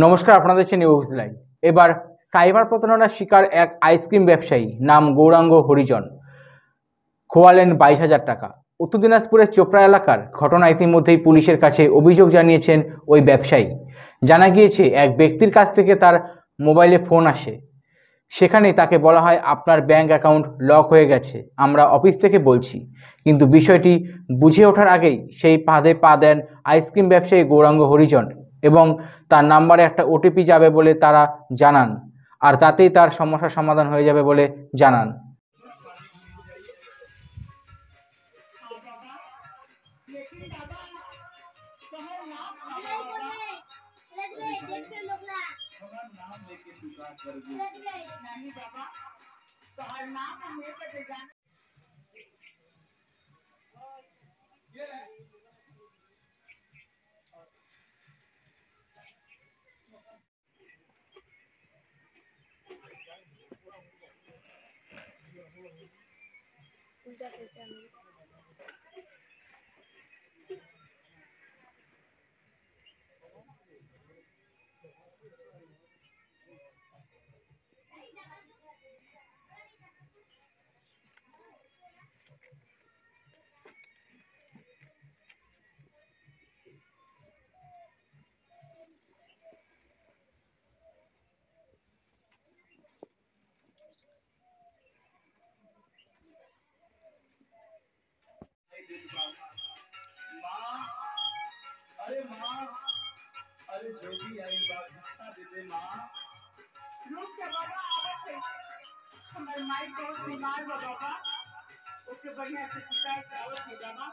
নমস্কার, আপনাদের হচ্ছে নিউজ লাইভ। এবার সাইবার প্রতারণার শিকার এক আইসক্রিম ব্যবসায়ী, নাম গৌরাঙ্গ হরিজন, খোয়ালেন 22,000 টাকা। উত্তর দিনাজপুরের চোপড়া এলাকার ঘটনা। ইতিমধ্যেই পুলিশের কাছে অভিযোগ জানিয়েছেন ওই ব্যবসায়ী। জানা গিয়েছে, এক ব্যক্তির কাছ থেকে তার মোবাইলে ফোন আসে। সেখানে তাকে বলা হয়, আপনার ব্যাংক অ্যাকাউন্ট লক হয়ে গেছে, আমরা অফিস থেকে বলছি। কিন্তু বিষয়টি বুঝে ওঠার আগেই সেই ফাঁদে পা দেন আইসক্রিম ব্যবসায়ী গৌরাঙ্গ হরিজন এবং তার নাম্বারে একটা ওটিপি যাবে বলে তারা জানান, আর তাতেই তার সমস্যার সমাধান হয়ে যাবে বলে জানান। अरे माँ, अरे जो भी आई बात अच्छा दे दे माँ। रुक जा बाबा, आवत है। हमारे माई बहुत बीमार हो बाबा, ओके बढ़िया से सुता के आवत है बाबा।